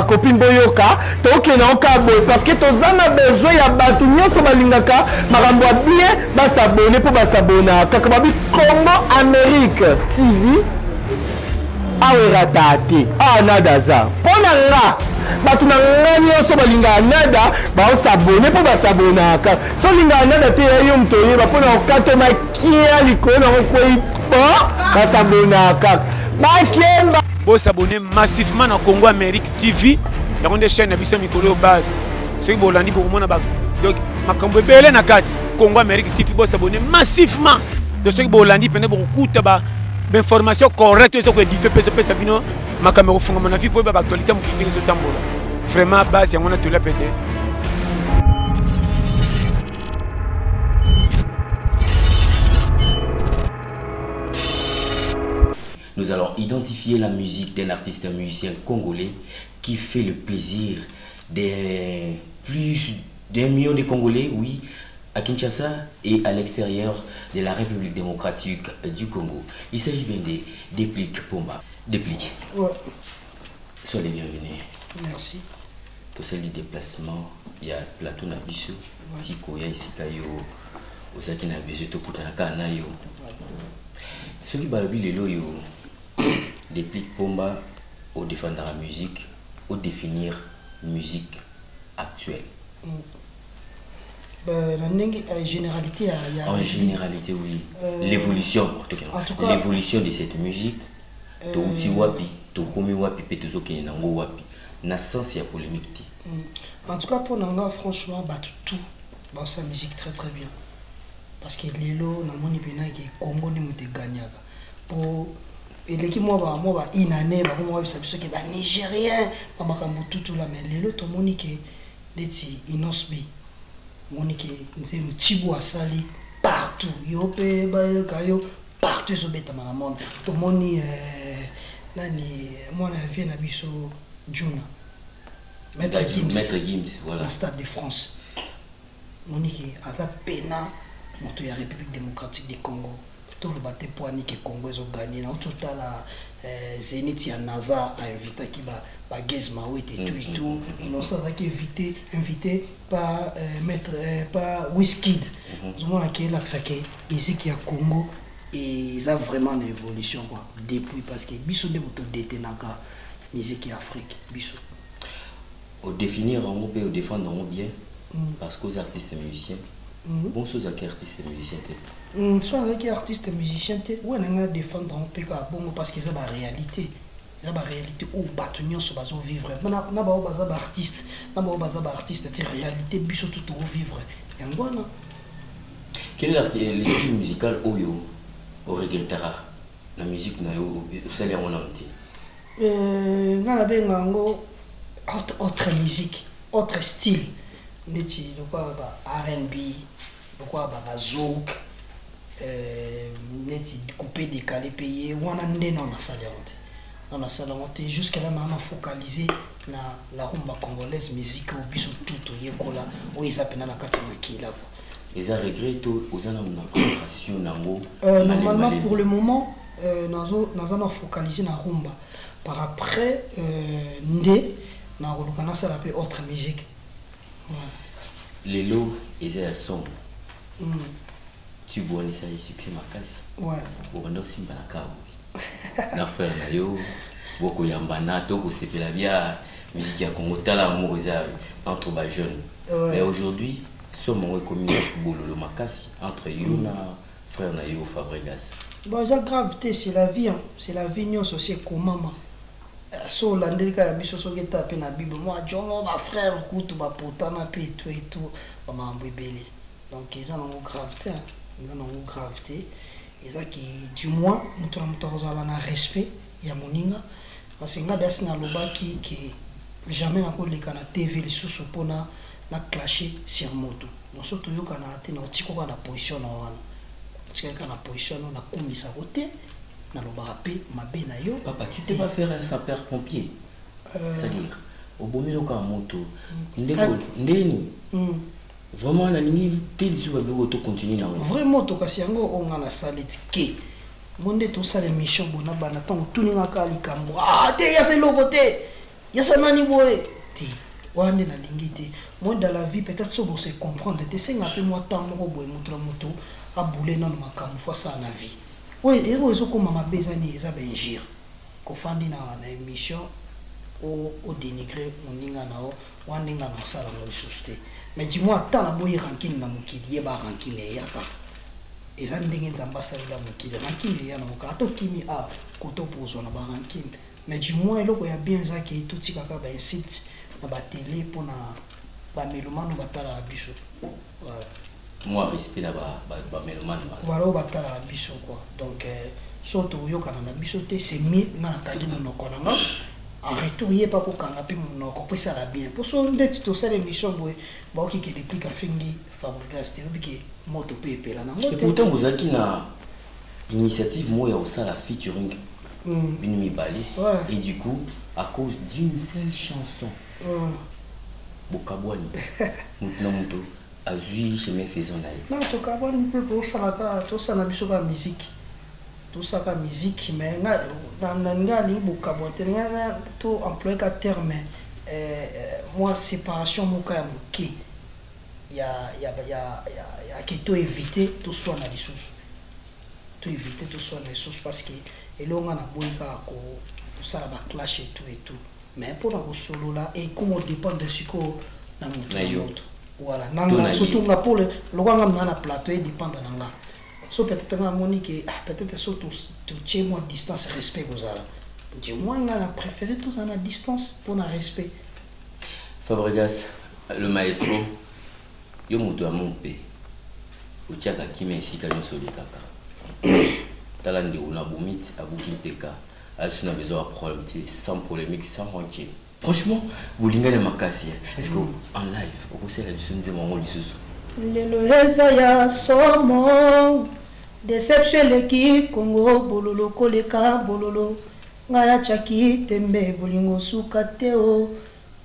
copine boyoka toke na okabo parce que tozana besoin ya batu nyonso balingaka makambo bien basabone po basabona kaka babi Congo Amérique TV awerata te nada za pona nga batu na nga nyonso balinga nada baosabone po basabonaka so linga nada te yo mto yeba pona okatoma kia likolo na kokwei po basabonaka bakemba s'abonner massivement dans Congo Amérique TV. Il y a des chaînes qui sont mikolo base. C'est que Bolandi pour moi donc makambo belé na kati Congo Amérique TV s'abonner massivement. De ce que Bolandi pene beaucoup d'informations correctes sur que diffé PCP Sabino makambo funga mon avis pour ba actualité mu kindi zo tambola. Vraiment base ya mona to la pété. Nous allons identifier la musique d'un artiste, un musicien congolais qui fait le plaisir des plus d'un million de Congolais, oui, à Kinshasa et à l'extérieur de la République démocratique du Congo. Il s'agit bien de Déplique Pomba. Déplique. Ouais. Soyez les bienvenus. Merci. Tout ça, le déplacement, il y a plateau Nabiso, Tiko, il y a ici, Osaki Nabiso, Tokutanaka, Nayo. Ce qui va le loyo. Déplique Pomba au défendre la musique, au définir musique actuelle. En généralité, en généralité, oui. L'évolution, en tout cas, l'évolution de cette musique, Touti Wapi, Toukomi Wapi, Petezo Kenango Wapi, n'a sens et polémique. En tout cas, pour Nanga, franchement, tout dans sa musique très très bien. Parce que les lots, dans mon opinion, qui est Congo, nous avons gagné. Pour et l'équipe moi inane moi ça qui va nigérien pas tout là mais les autres monique deti inosbi monique c'est le tibo asali partout yope ba kayo partout sur beta na monde to moni nani moi na vie na biso Juna Maître Gims voilà la Stade de France monique à la pena moto ya République démocratique du Congo tout le bâté poigné que Congo ont gagné dans tout la Zénith ya NASA a invité qui va Gaz Maouit et tout et tout innocent qui invité par maître par Wizkid nous qui là ça qui musique ya Congo et ça vraiment une évolution quoi depuis parce que biso de moto détenaka musique ya Afrique biso au définir on peut au défendre bien parce que les artistes et musiciens bon chose à artistes et musiciens soit avec artistes et musiciens ou on a défendre un peu parce que c'est la réalité c'est la réalité où batunions se basent vivre na ba baza ba artiste na ba baza ba artiste c'est réalité biso tout au vivre yangwana quel est le style musical oyo au regrettera la musique na yo salaire on anti ngala bengango autre musique autre style neti de quoi R&B de quoi zouk neti coupé décalé payé wana ndeno na salonte jusqu'à là mama focalisé na la rumba congolaise musique au biso tout yekola o izapena na kati makila les regrets aux ana na concentration nango normalement pour le moment nous allons focaliser na rumba par après ndé na rolukana ça l'appelle autre musique. Les lots ils à son tu vois les succès ma casse ouais pour rendre simba na kawi na frère na yo boko yambana to ko sepela bia musique ya Congo tala amour entre ba jeunes mais aujourd'hui sommes reconnus bololo makasi entre Yuna frère na yo Fabregas bon la gravité c'est la vie c'est la vie nous c'est comment so landika ya biso so geta pe na bible moi jongo ma frère kutu ba potana pe tout et tout ba mambebele donc ils ont une gravité et ça qui du moins nous avons un respect ya moninga parce que ngadasi na lobaki qui jamais na ko leka na TV les sous pona na clasher sur moto donc surtout yo kana ate na otiko na position na wana tika na position na kumisa côté na lobaka pe mabe na yo papa tu t'es pas faire un sapeur pompier c'est-à-dire au bomilo ka moto ndeni vraiment la ligne tel jour ba to continuer na vraiment to kasi yango onga na saletike monde to sala mission bona bana tant tuninga ka likambo te ya c'est lobote ya ça nani boy ti wande na lingiti moi dans la vie peut-être so se comprendre te senga pe moi temps mo boy mutra muto a boulé na makambo fois ça na vie oui et ozo ko mama bezani eza benjir ko fandi na émission au dénigrer moninga nao wande nga na sala mo susté mais dis-moi tant la boy ranking na mukidi yeba ranking yaka eza ndenge nzamba salila mukidi ranking ya na ka to kimi a koto pozo na ba ranking mais du moins eloko ya bien za ki tout kaka ba site na ba télé pour na ba melomano batala biso moi respect na ba melomano voilà batala biso quoi donc surtout yokana na biso te c'est mieux na kadi no konanga en retour yé pas ko kanga pe no ko pesa la bien pour son dette to ça l'émission boy ba ki ke depuis ka fingi Fabregas te biki moto pepe là na moto et pourtant vous avez na initiative moi au ça la featuring Binumi Bali et du coup à cause d'une seule chanson Bokabwani maintenant moto azui chez mes faisons là non to kabwani peut pour faire la to ça na biso ba musique tout ça ka musique mais nga li Bokabwani nga to employer ka terme moi séparation moka ya moki ya que to éviter tout soit na lisusu to éviter tout soit na lisusu parce que et là on a boika ko tout ça va clash et tout mais pour la solo là et comme on dépend de ce qu'on a monté voilà nanga surtout nga pour le ngam na plateau et dépend de nanga so peut-être nga monique peut-être surtout chez moi distance respect aux ala du moins nga la préféré tous en a distance pour na respect Fabregas le maestro yo muto amompe utiaka kimé sikano solitaka talandi una bomit abuki peka asuna besoin problème sans polémique sans rancune franchement bolinga na makasi est-ce que en live au c'est la vision de mon lisusu lelo eza ya somo déception l'équipe Congo bololo koleka bololo ngala chaki tembe bolingo sukateo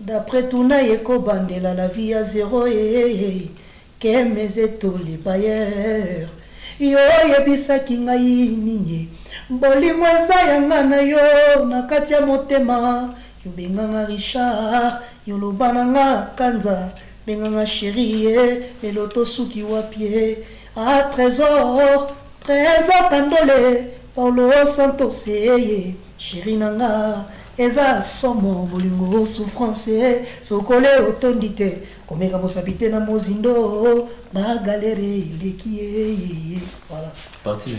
d'après tout na yeko bandela la vie à zéro que mes étoiles les bailleurs yo yebisaki ngai nini bolimo eza yanga na yo na kati ya motema yo benganga Richard yo lobananga kanza benganga chérie lelo tosuki wapie a trésor kandole Paulo Santos chérie nanga eza somo bolingo souffrance sokole otondite komeka mosabite na mozindo ba galere leki voilà parti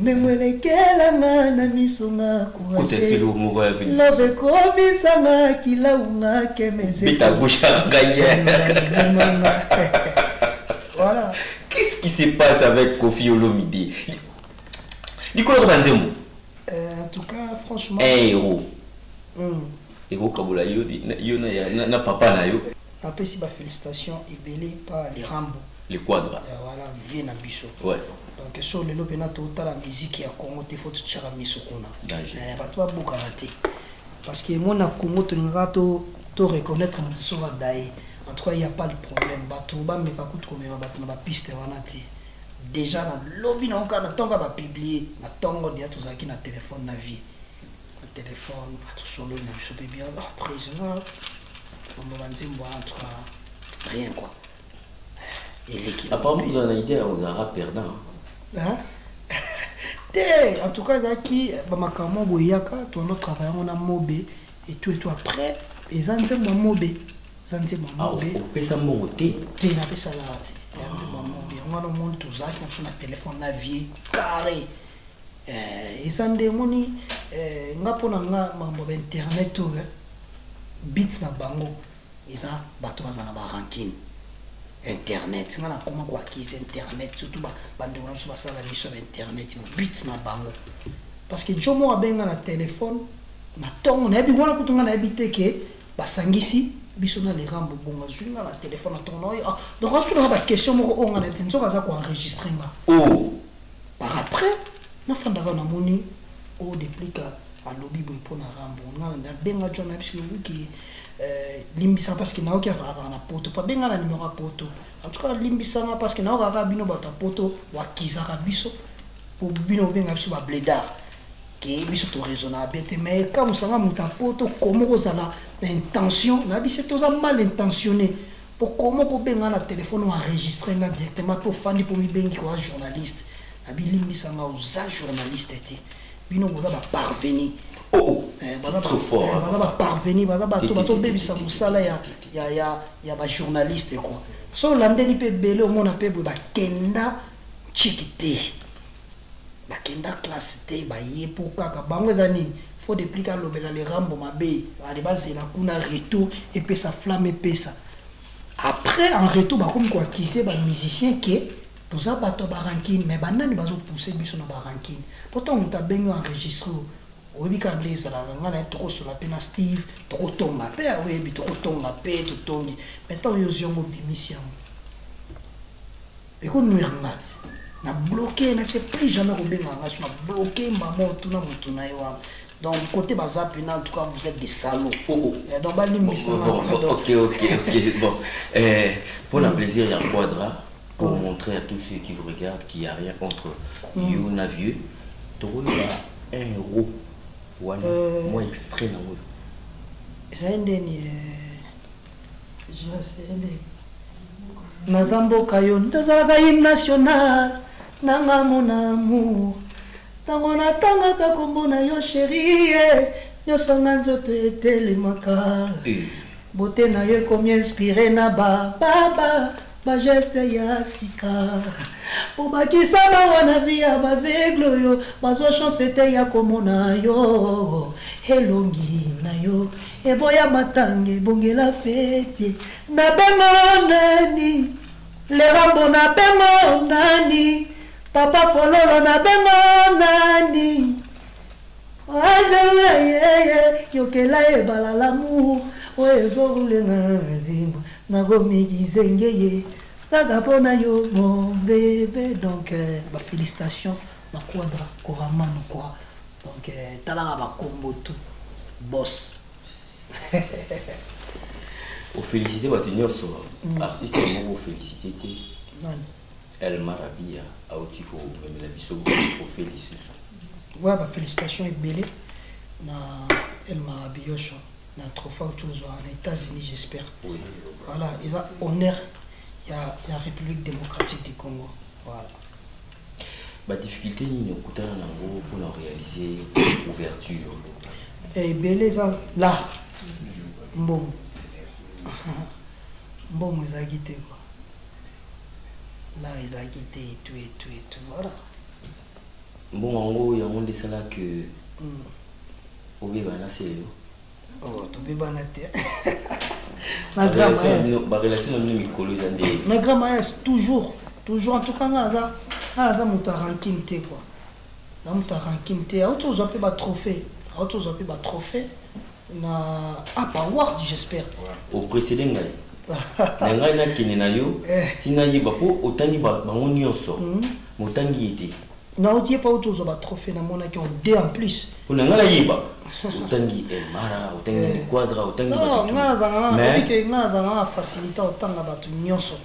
mais moi lekelanga na misonga côté c'est le mot ya béni love komisanga kilaunga kemeze bita boucha gaye voilà qu'est-ce qui se passe avec Kofi Olomide Nicolas Banzemo en tout cas franchement héros héros kabula yo na papa na yo après si ba félicitations et belé par les Rambo les quadres voilà vient na biso ouais donc sur le lobena to la musique ya Congo te faut tchara miso kuna ba to buka raté parce que moi na Congo to ngato to reconnaître mon sora dai en tout cas il y a pas de problème ba to ba me ka kutu ko me ba to na piste wana te déjà na lobby na okana tonga ba publier na tongo dia to zaki na téléphone na vie le téléphone tout solo na biso pe bien président on va dire moi en tout cas rien quoi et l'équipe apparemment vous en avez idée aux arabes perdants hein en tout cas qui ba makamo boyaka to no travail on a mobé et tout après et zanze mo mobé zanze mo mobé au pesa mo té na pesa la ati zanze mo mobé on a monde tout ça qui sur na téléphone na vie carré et zande moni ngapo na nga mambo internet to bits na bango eza bato bazana ba ranking internet ngana comment quoi qui internet surtout bande on so basala mission internet bits na bango parce que jomo abenga na téléphone na tongo na bi wana kutunga na habité ke basangisi biso na les Rambo bonga junga na téléphone na tongo donc on trouve ba question moko on ngana tinzo kaza ko enregistrer nga par après na fanda na moni o déplique à lobby boy pour na Rambo ngana na benga jona biso ki limbisa parce que naoki avaka na poto pa benga na numéro ya poto en tout cas limbisa nga parce que naoka ka bino bata poto wa kizaka biso pour bino benga biso ba blédard que biso to raisonnable mais quand on s'en va monter poto comment on a l'intention na biso to mal intentionné pour comment ko benga na téléphone ou enregistrer na directement pour fandi pour mi bengi ko journaliste na bilimbi sanga uza journaliste ti bino ko ba parvenir c'est trop fort ba parvenir ba to bebisa musala ya ba journaliste quoi so landeli pe belé au mona pe ba kenda chikité bakenda classe te baye pour kaka bango ezani faut dépliquer lobela les rambo mabe ali bazela kuna retour et puis ça flamme et puis ça après en retour ba comme quoi qui c'est ba musicien qui tous a bato ba ranking mais banani bazo pousser biso na ba ranking pourtant on t'a bien enregistré obi ka blaze la ngana to sur la pena Steve to tonga pe obi to tonga pe to tongi maintenant yo ziongo bimisiam et qu'on nous regarde na bloqué na fait plus jamais rebenga na bloqué maman tout na mutuna yo donc côté bazap en tout cas vous êtes des salauds donc bali misa ok bon pour le plaisir il y a Quadra pour montrer à tous ceux qui vous regardent qu'il n'y a rien contre you na vieux toi un héros voilà moi extrait na moi ça ndeni je sais ndeni Nazambo kayo ndazalaka hymne national nanga mon amour tango natanga kakombo na yo chérie nyonso nga nzoto etelemaka beauté na yo ekomi inspiré na baba bageste ya sika po bakisa bango na vie ya baveugle oyo bazwa chance te ya komona yo elongi na yo eboya matange ebongela feti na bengo nani lerambo na bengo nani papa fololo na bengo nani ajaye yokela ebala l'amour oyo ezorulenga na nzimbo nakomikizengeye kaka mpona yo mon bébé donc félicitations na Quadra Koramano quoi donc talanga bakombo tout boss pour féliciter votre nyonso artiste mo féliciter non El Marabia a aussi pour la biso pour féliciter ouais bah félicitations et belé na El Marabia na trophée autour aux États-Unis j'espère oui voilà ils ont honneur il y a la République démocratique du Congo voilà bah difficulté ni okutana nango pour réaliser ouverture et belé ça là mbom ezaki te quoi là ezaki te tout voilà bon en gros il y a monde ça là que obebana c'est oh to bebana te la relation na mikolo zande na grand toujours en tout cas là muta ranking te quoi na muta ranking te auto zo pe ba trophée na award j'espère au précédent ngai ngai na kine na yo tina yiba po otangi bango nyonso motangi ete na otie pas autre chose ba trophée na mona qui ont deux en plus on nga la yiba otangi Mara otangi Quadra otangi non nga zanga mais que nga zanga faciliter otanga batu nyonso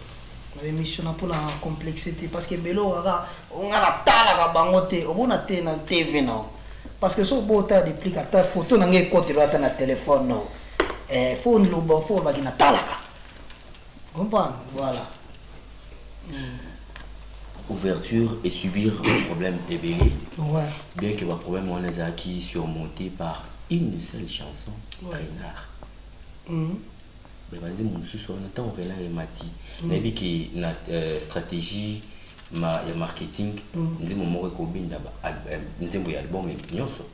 na émission pour la complexité parce que belo nga la tala ka bango te obona te na TV na parce que so bota déplique ta photo na ngai côté là na téléphone non faut le bon faut ba kina talaka comprendre voilà ouverture et subir un problème ébélé ouais bien que le problème on les a acquis surmonté par une seule chanson Renard mais vas-y mon sous on attend Renard et Mati mais bien que la stratégie ma marketing nous mon mot combine nous album et nyonso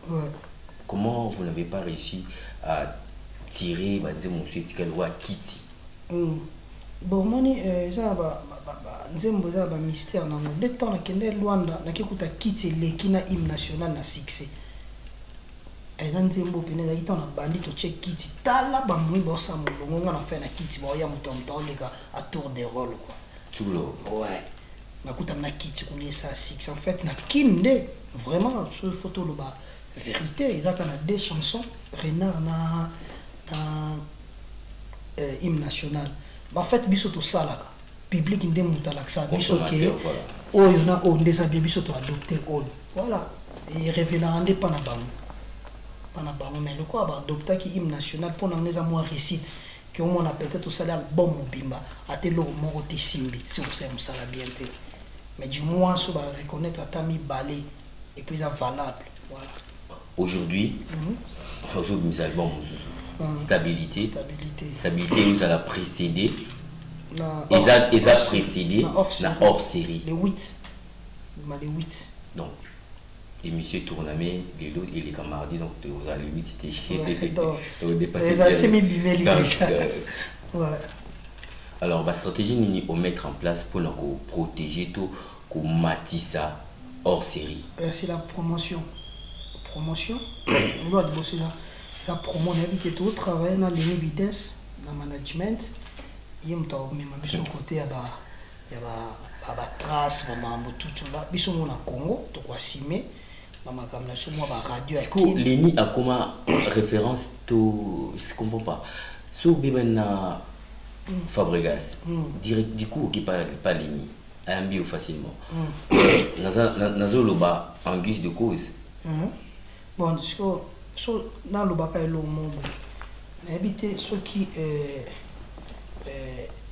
comment vous n'avez pas réussi à tirer bah mon suite wa Kitty bon moni ça ba nzembo za ba mystère na mo de temps na kende Luanda na kikuta Kitty lekina hymne national na succès eza nzembo pene za kitana bandi to check Kitty tala ba mwi bo sa molongo nga na fa na Kitty ba ya mutomto leka à tour de rôle quoi tout le ouais nakuta na Kitty kuni ça six en fait na kinde vraiment sur photo le ba vérité ils a kana deux chansons Renard na hymne national en fait biso to salaka public ndem mutalaksa biso ke oyo na oyo ndeza bien biso to adopter oyo voilà et revenant ande pas na bango mais le quoi ba adopter qui hymne national pour nangeza moi récite que on a peut-être au salaire bon mobimba até lo moko te simbi si vous savez ça la bien té mais du moins so ba reconnaître atami balé et puis ça valable voilà aujourd'hui aujourd'hui nous avons stabilité nous a précédé ils a précédé la hors série les 8 donc et monsieur Tournamé et les camarades donc vous allez 8 c'était alors la stratégie ni au mettre en place pour nous protéger tout comme Matissa hors série c'est la promotion on doit bosser là la promo on a vu que tout travail dans les vitesse dans management il y a même côté ya ba trace mambo tout là biso mona Congo to kwa simé mama kamna so moi ba radio est-ce que Leni a comme référence to je comprends pas so bibena Fabregas direct du coup qui pas Leni ambio facilement nazo loba en guise de cause bon so na loba ka lo mombo na habité ce qui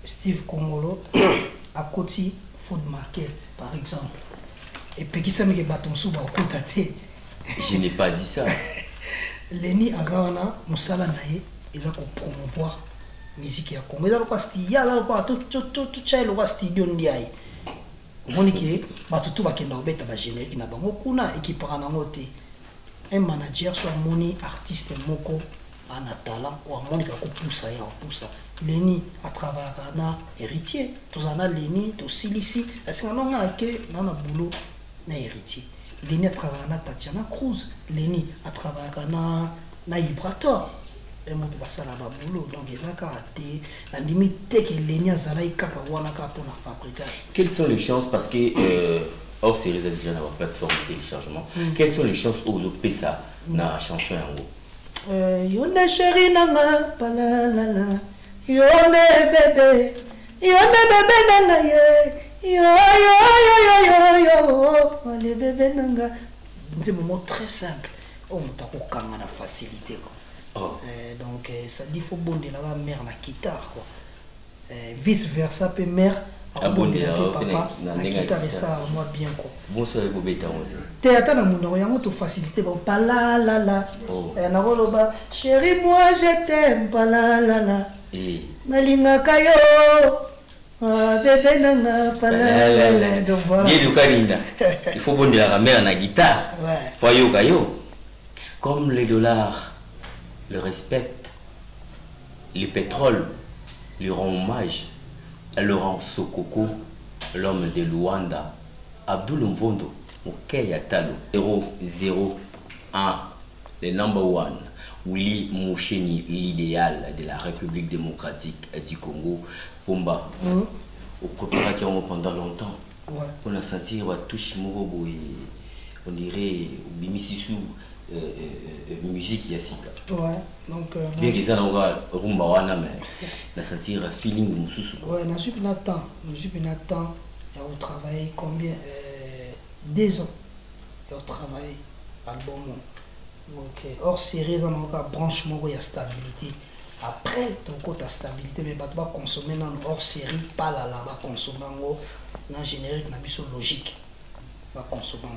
Steve Kongolo à côté food market par exemple et puis qui s'aime que bâton sous ba kotate je n'ai pas dit ça Leni azawana musala naye eza ko promouvoir musique ya Congo eza ko style ya la ko tout chailo ko studio ndiaye monike batutu bakenda obeta ba générique na bango kuna équipera na ngote un manager soit moni artiste moko ana talent ou monika ko poussa ya poussa Leni à travers na héritier tous en a Leni to silisi est-ce qu'on a que na boulot na héritier Leni à travers na Tatiana Cruz Leni à travers na Ibrator et mon papa là ba boulot donc ils ont caractère la limite que Leni azalai kaka wana ka pour la fabrication. Quelles sont les chances parce que hors série déjà dans la plateforme de téléchargement quelles sont les chances aux autres ça na chanson en gros yone chéri nanga palalala yone bébé nanga yo le bébé nanga c'est un moment très simple on t'a kokanga na facilité quoi donc ça dit faut bonder la mère na guitare quoi vice versa pe mère abonder la papa na guitare ça moi bien quoi bonsoir bobeta onze théâtre na mundo yango to facilité ba palalala na roloba chérie moi je t'aime palalala nalinga kayo bébé nanga palalala donc voilà il faut bonder la mère na guitare poyo kayo comme les dollars le respectent le pétrole lui rend hommage Laurent Sokoko l'homme de Luanda Abdul Mvondo Okeya Talo 001 le number one Willy Moucheni l'idéal de la République démocratique du Congo Pomba au préparateur pendant longtemps on a senti la touche morobo et on dirait bimisisu musique yassika donc bien que ça n'a rumba wana mais la sentir feeling mususu na jupe na temps et on travaille combien 2 ans et on travaille album donc hors série dans notre branche moko ya stabilité après ton côté stabilité mais ba consommer dans hors série pas là ba consommer dans générique na biso logique ba consommer.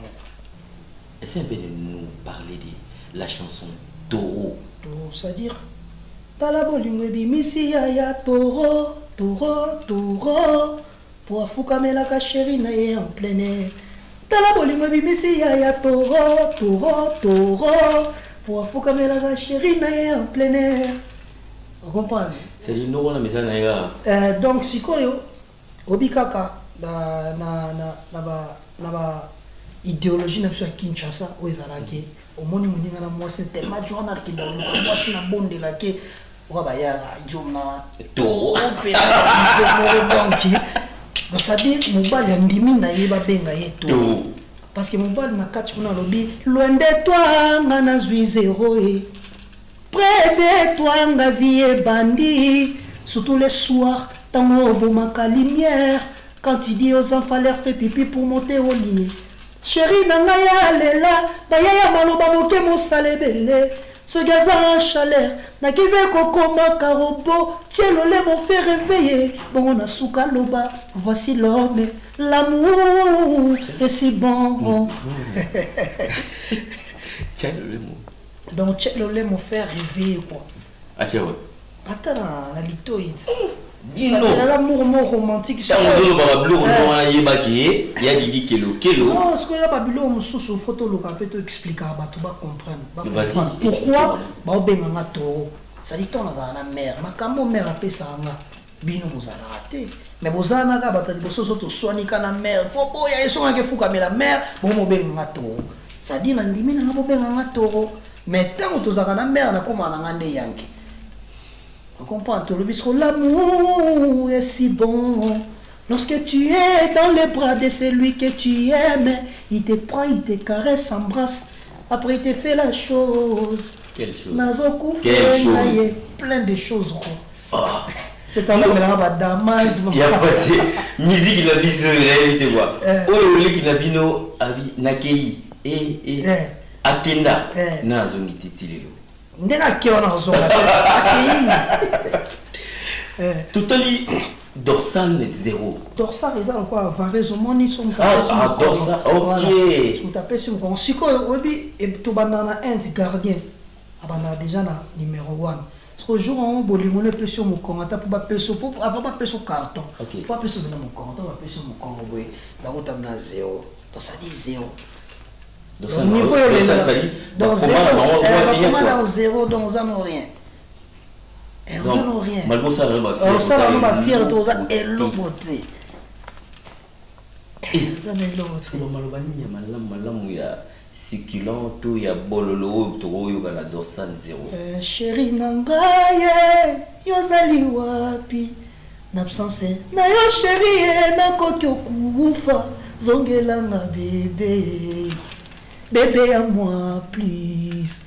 Essaye un peu de nous parler de la chanson Toro. Toro, c'est-à-dire Talabo Lingwebi Misi ya Toro, pour Foukamé la chérie naïe en plein air. Talabo Lingwebi Misi ya Toro, pour Foukamé la chérie naïe en plein air. Vous comprenez? C'est dit non, la maison naïa. Donc, si koyo, Obikaka, idéologie na biso ya Kinshasa o ezalaki omoni moninga na mwasi tellement journal ki dans le mwasi na bonde la ke wa ba ya jomna to pe donc ça dit mobali ndimi na yeba benga yeto parce que mobali na kati kuna lobi loin de toi ngana zui zéro et près de toi nga vie bandi surtout les soirs tango bomaka lumière Quand tu dis aux enfants, leur fait pipi pour monter au lit. Chérie, nangaya lela, bayaya maloba moke mo salebele. Ce gaza en chaleur, na kize kokoma karobo, tielole m'ont fait réveiller. Bon, on a souka loba, voici l'homme, l'amour est si bon. Tielole mo. Donc, tielole m'ont fait réveiller quoi. Ah, tiens, ouais. Attends, la litoïde. Dis non. C'est l'amour romantique. Ça, on doit avoir bleu, on doit y baquer. Il y a Didi Kelo. Non, ce qu'il y a Babylone, on sous photo, le capet explique, tu vas comprendre. Vas-y. Pourquoi bah on benga nga toro. Ça dit ton na na mère. Ma kamo mère a pesa nga. Bino mozana raté. Mais bozana ka batali boso soto soani kana mère. Faut boya eso nga fuka mais la mère bon mo benga nga toro. Ça dit na ndimi na bo benga nga toro. Mais tant que tozaka na mère na koma na ngande yanki. On comprend tout le bisco. L'amour est si bon. Lorsque tu es dans les bras de celui que tu aimes, il te prend, il te caresse, s'embrasse. Après, il te fait la chose. Quelle chose? Quelle chose? Plein de choses. Ah. C'est un homme Damas. Il y a passé musique qui n'a pas sur réalité quoi. Oh, le qui n'a pas no abi nakei et Atenda na zone titilelo. Ndena kiona zone. Totally dorsal net zéro. Dorsal est encore varese moni son ah dorsal OK. Son tapé sur mon siko obi et to banana un gardien. Abana déjà na numéro 1. Parce qu'au jour on bolingo le sur mon compte pour pas peso pour avant pas peso carton. Faut peso dans mon compte, on va peso mon compte boy. Là on tape na 0. Donc ça dit 0. Donc niveau ça dit dans 0 dans 0 dans ça non rien. Non, rien. Malgré ça, on va fier de ça et l'autre. Ça n'est l'autre. Malobani, il y a succulent, tout, il y a bololo, il y a la dorsale zéro. Chérie Nangaye, Yozali wapi. N'absence, na yo chérie, na kokyo kufa. Zongela nga bébé. Bébé à moi, plus.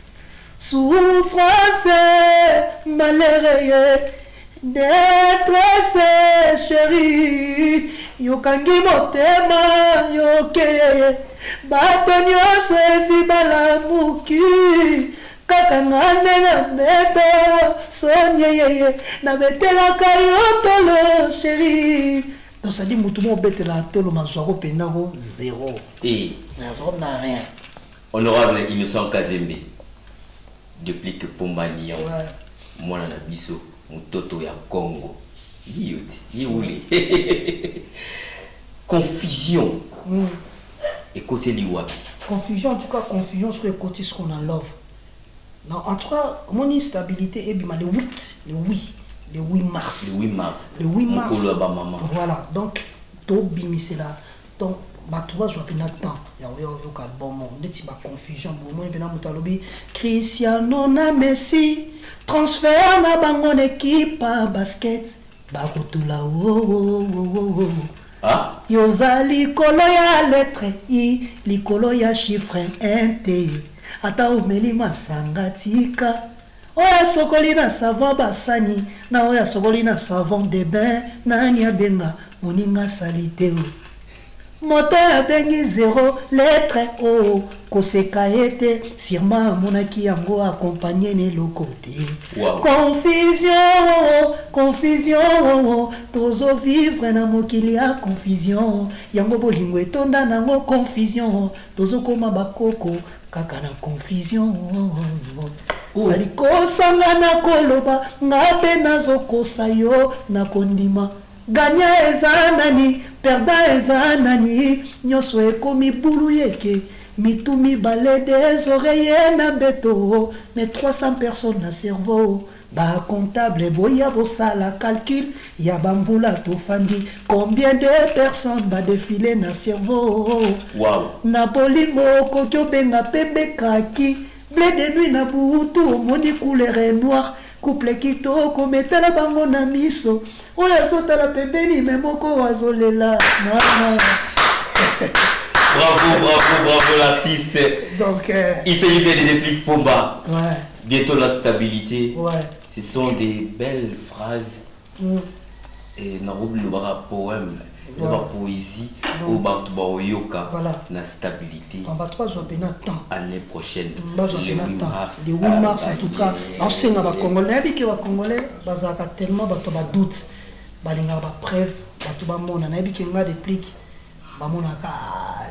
Souffrance, malheur, détresse, chérie. Yokangi motema, yoke. Batonyo sesi balamuki. Kakangane na meto, sonye, na betela kayotolo, chérie. Donc ça dit, moutoumou betela tolo mazwaro penaro zéro. Et on n'a rien. Honorable Innocent Kazembe. Depuis que Pomba Niance, moi na biso, mon toto ya Congo. Yéouli. Confusion. Et côté Liwapi. Confusion, en tout cas, confusion sur le côté ce qu'on a love. Non, en tout cas, mon instabilité est le 8, le 8 mars. Le 8 mars. Le 8 mars. Voilà. Donc, to bimisi là. Donc, toi, je vais temps. Il y a un bon moment. Il y a une confusion. Cristiano na Messi. Transfert na bangon équipe à basket. Bakutula ah? Yozali likolo ya lettre I. Likolo ya chiffre NT. Ata umeli masanga tika. Oya sokoli na savon basani. Na oya sokoli na savon de bain. Nani abenga. Moninga salite. Moto abengi 0 lettre O. Koseka ete. Sûrement monaki yango accompagné ne le côté. Wow. Confusion. Tozo vivre na mokili ya confusion. Yango bolingo etonda nango confusion. Tozo koma bakoko. Kaka na confusion. Sali kosanga na koloba. Ngabe nazo kosa yo na kondima. Gagna ezanani, perda ezanani, nyoso ekomi bulu yeke, mitumi balé des oreillers na beto, mais 300 personnes na cerveau, ba comptable boya bossa la calcul, ya bamvula tofandi, combien de personnes ba défiler na cerveau, wow. Na bolingo kokyo benga pembe kaki, blé de nuit na butu, moni couleur noire, couple kito kometa la bango na miso. Oh, la sota la pembeni, mais moko wazolela. Bravo l'artiste. Donc, il fait bien des répliques Pomba. Ouais. Bientôt la stabilité. Ouais. Ce sont des belles phrases. Et Naroub le poème. eza bapoésie oyo bato baoyoka na stabilité année prochaine le 8 mars en tout cas naosenga bacongolais nayebi ke bacongolais bazalaka tellement bato badoute balingaka bapreuve bato bamona nayebi ke nga déplique bamonaka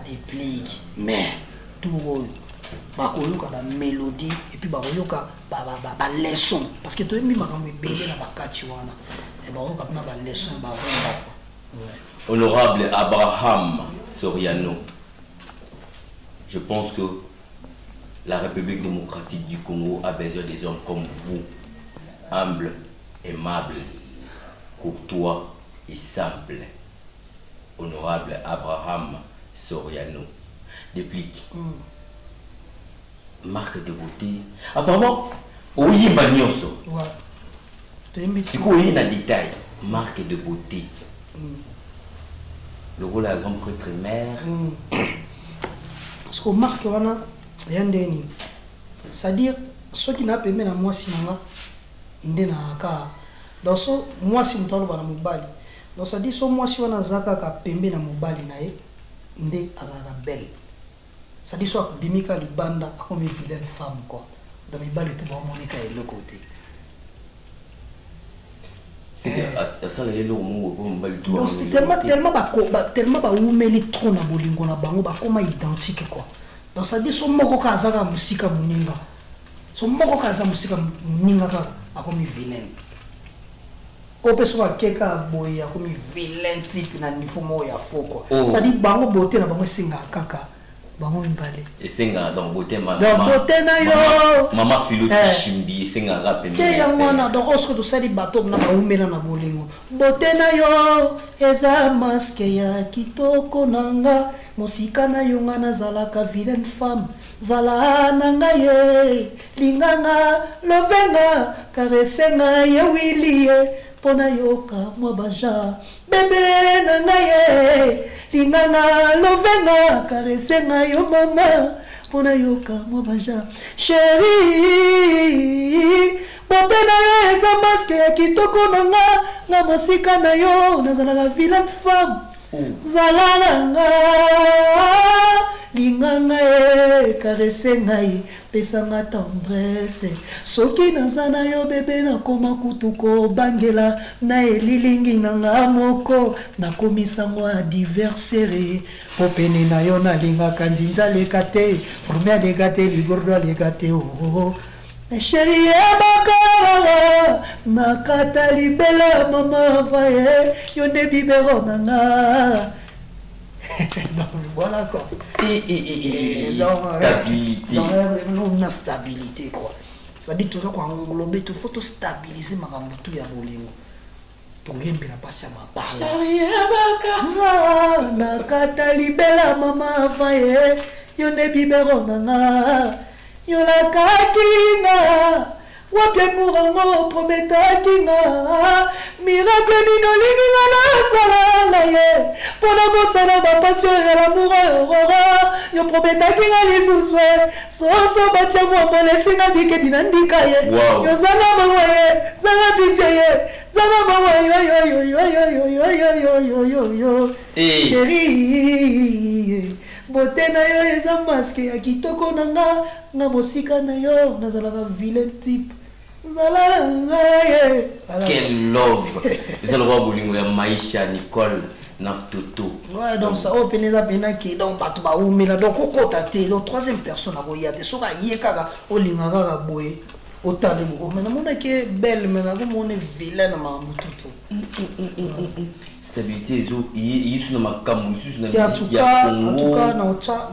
déplique mais tout oyo bakoyoka bamélodie et puis bakoyoka baleçon parce que toyebi makambo ebele na bakati wana bakoyoka mpena baleçon baromba. Honorable Abraham Soriano, je pense que la République démocratique du Congo a besoin des hommes comme vous, humbles, aimables, courtois et simples. Honorable Abraham Soriano, déplique. Marque de beauté. Apparemment, oui, Bagnoso. C'est quoi un détail? Marque de beauté. Le rôle de la grande prêtre mère. Ce qu'on marque, c'est-à-dire, ceux qui n'ont pas aimé la moi, c'est donc, moi, si nous avons mobali. Donc, c'est-à-dire, ce moi, si on a zaka ka pembe na mobali na e, nde azaka belle. C'est-à-dire, soit bimika libanda, comme une vilaine femme, quoi. Dans les balles, tout le monde est le côté. Donc c'est tellement baumeli trop na bolingo na bango bakoma identique quoi. Donc ça dit so moko kazaka musika muninga. So moko kaza musika muninga ka akomi vilain. Ope so akeka boya akomi vilain type na nifomo ya faux quoi. Ça dit bango beauté na bango singa kaka. Bango mbale. Et singa donc beauté na yo. Mama filo chimbi singa rapé. Ke ya mwana donc osko to sali bato na baumela na bolingo. Beauté na yo eza masque ya kitoko nanga mosika na yo ngana zalaka vilaine femme zala nanga ye linganga lovenga karesenga ye wilie pona yoka mwa baja bebe nanga ye linganga lovenga karesenga yo mama pona yoka mwa baja chérie bote na yo eza masque ya kitoko nanga na mosika na yo nazalaka vilaine femme zala nanga linganga e karese ngai pesanga tendresse soki naza na yo bebe nakoma kutuko bangela na elilingi nanga moko nakomisango adversaire po pene na yo nalingaka nzinza leka te forme aleka te ligordo aleka te chérie ebakala nakata libela mama vaye yo nde bibero nanga. Donc voilà quoi. Stabilité. Non, la stabilité quoi. Ça dit toujours qu'on englobe tout, faut tout stabiliser ma gamme tout ya bolingo. Pour rien bien passer ma parole. Nakata libela mama vaye yo nde bibero nanga. Yo la kakinga wapia murango prometa kinga miracle nino linga na sala na ye pona bosana ba passion ya l'amour aurora yo prometa kinga lisuswe so batia mo mole singa bike dinandika ye yo zanga mawa ye zanga biche ye zanga mawa yo chérie beauté na yo eza masque ya kitoko nanga na mosika na yo nazalaka vilain type zala ngai. Quel love. C'est le roi bolingo ya Maïcha Nicole na Toto. Ouais donc ça open eza pena ki donc bato ba umela donc okota te donc troisième personne aboya te soka yekaka olingaka ka boye otale mo mais na mona ke belle mais na ko mona vilain na mamututu. Stabilité ils sont ma camus na musique ya Congo. En tout cas na ocha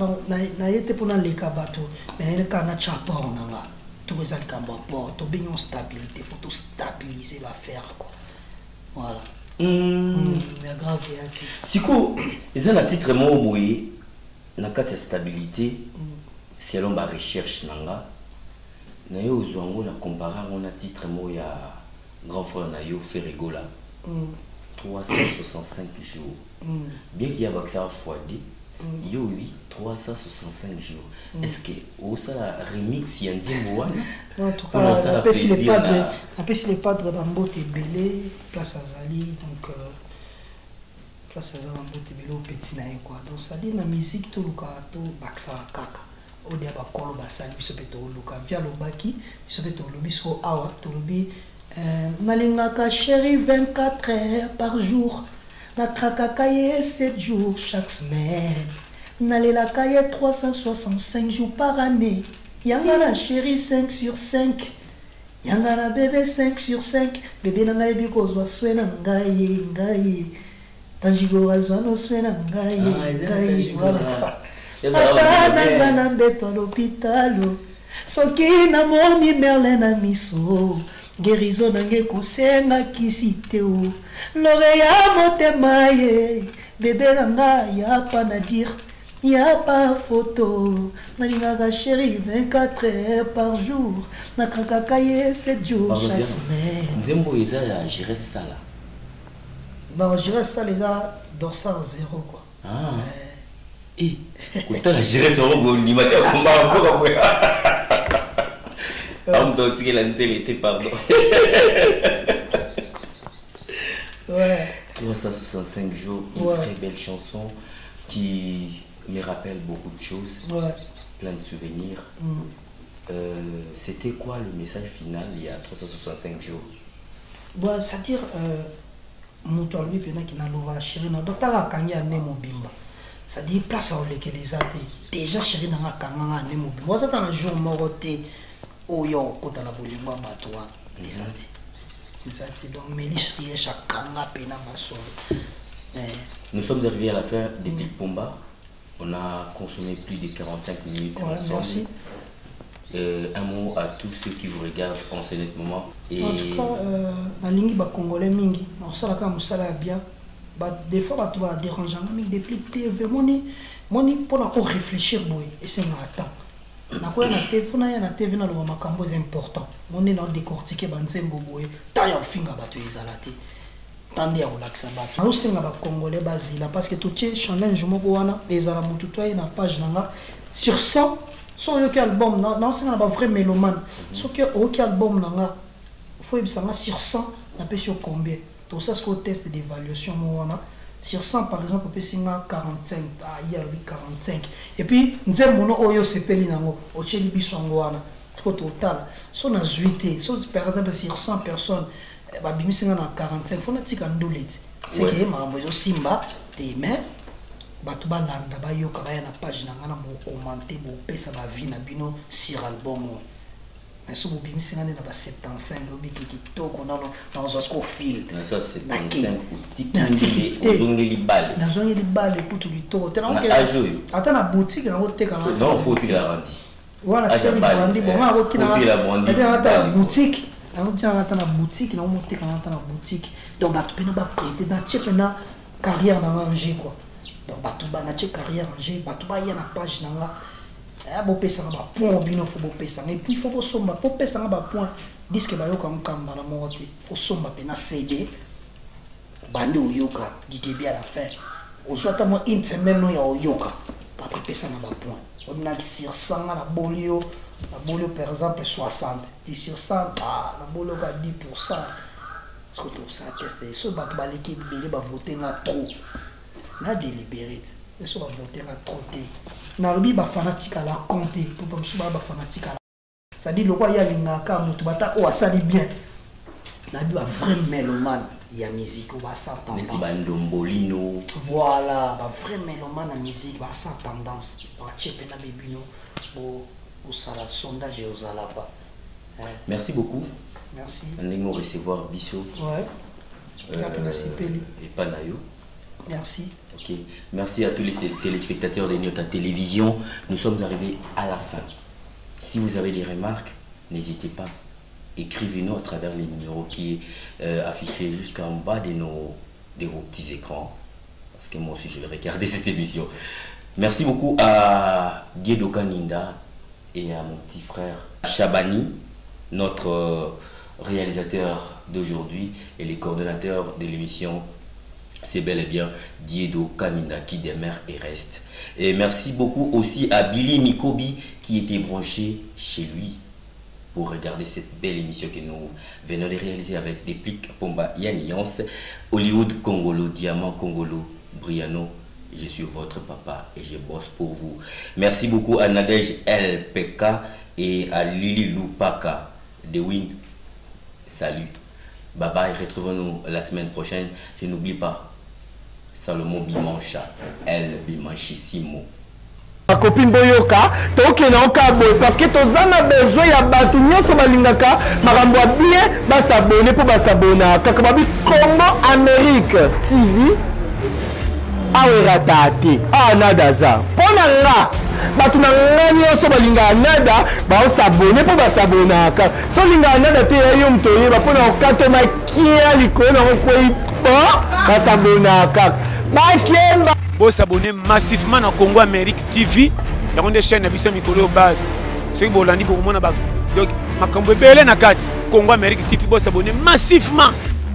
na yete pona leka bato mais na kana chapa onanga tout ça le cambo port to bien stabilité faut tout stabiliser l'affaire quoi voilà mais grave yaki siko ils ont un titre mo boye na kati ya stabilité selon ba recherche nanga na yo zwango na comparer on a titre mo ya grand frère na yo Ferregola 365 jours. Bien qu'il y ait accès à x2, il y a 365 jours. Est-ce que ça la remix y a un en tout cas, après si les padres Bambo t'es belé, place à Zali, donc place eza na mbote belo petit na ye quoi. Donc ça dit na musique toluka to baksa kaka odia bakolo basali biso pe toluka via lobaki biso pe tolobi so awa tolobi nalingaka chérie 24 heures par jour nakrakaka ye 7 jours chaque semaine nalelaka ye 365 jours par année yanga na chérie 5 sur 5 yanga na bébé 5 sur 5 bébé na ngai bikozwa swe na ngai tanjigo azwano swe na ngai voilà ata naza na mbeto à l'hôpital soki namoni merle na miso guérison nange kosengakisi te o lore ya motema ye bebe na ngai ya pa na dire y'a pas photo nalingaka chérie 24 heures par jour nakrakaka ye 7 jours chaque semaine nzembo eza ya gérer ça là non gérer ça les gars dorsal 0 quoi ah et kota la gérer ça on dit matin combat encore après on doit tirer la nzela était pardon ouais 365 jours une très belle chanson qui me rappelle beaucoup de choses, plein de souvenirs. C'était quoi le message final il y a 365 jours? Bon, c'est-à-dire, moto lui pena qui n'a l'ova chéri na docteur akanya ne mobimba. C'est-à-dire place au leke les athées. Déjà chéri na kanga ne mobimba. Moi ça dans un jour moroté oyo kota na bolingo batwa les athées. Les athées donc Mélis rié chaque kanga pena masolo. Nous sommes arrivés à la fin des Big Pomba. On a consommé plus de 45 minutes ensemble. Merci. Un mot à tous ceux qui vous regardent en ce moment. Et... En tout cas, la ligne ba congolais mingi, on sala ka musala bien. Des fois, tu vas déranger depuis TV. Moni pour réfléchir boy et c'est un temps. Na quoi na TV na TV na lo makambo est important. Moni na décortiquer banzembo boy. Ta ya finga batu ezalati. Tandis à relaxer bateau. Nous sommes à Congolais basile parce que tout est challenge mokoana et ça la mututoye na page nanga sur 100 sur aucun album non c'est un vrai mélomane sur aucun album nanga faut y ça sur 100 na peut sur combien tout ça c'est au test d'évaluation moana sur 100 par exemple peut singa 45 ah hier 45 et puis nzembo oyo sepeli nango o cheli biso ngwana c'est au total so na 8 so par exemple sur 100 personnes ba bimisinga na 45 fona tika ndoleti c'est que mambo zo simba te mais batu ba landa ba yoka ba na page na ngana mo commenter bo pesa ba vie na bino sur album mais so bo bimisinga na ba 75 obiki kitoko na zo ko fil ça c'est 75 outil ozongeli balle na zongeli balle putu kitoko te na ata na boutique na oteka na non faut tu la rendi voilà tu la rendi bon ma okina na boutique alors tu as na boutique na monter quand na boutique donc ba tu peux pas prêter na check na carrière na manger quoi donc ba tu ba na check carrière manger ba tu ba y na page na nga bo pesa na ba point bino faut bo pesa et puis faut somba po pesa na ba point disque ba yoka mkamba na monter faut somba pe na CD bande yoka du début à la fin au soit à moi une semaine no ya yoka après pesa na ba point on a sur 100 na bolio. La boule par exemple 60, 10 sur 100, la boule à 10%. Parce que tout ça teste. Ce bat l'équipe va voter trop. Na délibéré. Et ce va voter trop. Narubi ba fanatique à la compter. Pour pas me ba fanatique à la. Ça dit le roi ya lingaka mutu bata o ça dit bien. Nabi ba vrai mélomane. Il y a musique ou ba ça tendance. Ndombolino. Voilà, ba vrai mélomane à musique ba ça tendance. Ba chepe na bebino. Bo sondage aux alaba. Merci beaucoup. Merci. Nous recevoir Bisso. Ouais. Et Panayo. Merci. Ok. Merci à tous les téléspectateurs de notre télévision. Nous sommes arrivés à la fin. Si vous avez des remarques, n'hésitez pas. Écrivez-nous à travers les numéros qui est affichés jusqu'en bas de vos petits écrans. Parce que moi aussi je vais regarder cette émission. Merci beaucoup à Diedo Kaninda et à mon petit frère Chabani, notre réalisateur d'aujourd'hui et les coordonnateurs de l'émission. C'est bel et bien Diedo Kaninda qui demeure et reste. Et merci beaucoup aussi à Billy Mikobi qui était branché chez lui pour regarder cette belle émission que nous venons de réaliser avec des Big Pomba Yaniance, Hollywood Congolo, Diamant Congolo Briano, je suis votre papa et je bosse pour vous. Merci beaucoup à Nadège LPK et à Lili Lupaka de Win. Salut. Bye bye, retrouvons-nous la semaine prochaine. Je n'oublie pas Salomon Bimancha, El Bimanchissimo. Ma copine Boyoka, toke na okabo parce que tozana besoin ya batu nyonso balingaka makambo bien ba s'abonner pour ba s'abonner kaka babi Congo Amérique TV aweratati nadaza pona nga batu na nga nyonso balingaka nada ba s'abonner pour ba s'abonner so lingaka nada te yo mtoye ba pona okatoma kia likolo na koyi ba s'abonner ba kemba. Vous s'abonnez massivement à Congo Amérique TV. Il y a une chaîne qui est base. C'est que vous avez dit pour moi. Donc, ma belle na carte Congo Amérique TV. Vous s'abonnez massivement.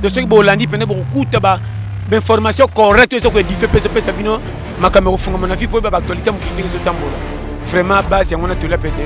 Donc, c'est que vous avez dit beaucoup d'informations correctes. C'est que vous avez fait ça. Ma caméra fond mon avis pour l'actualité. Vraiment base. Il y a un atelier pété.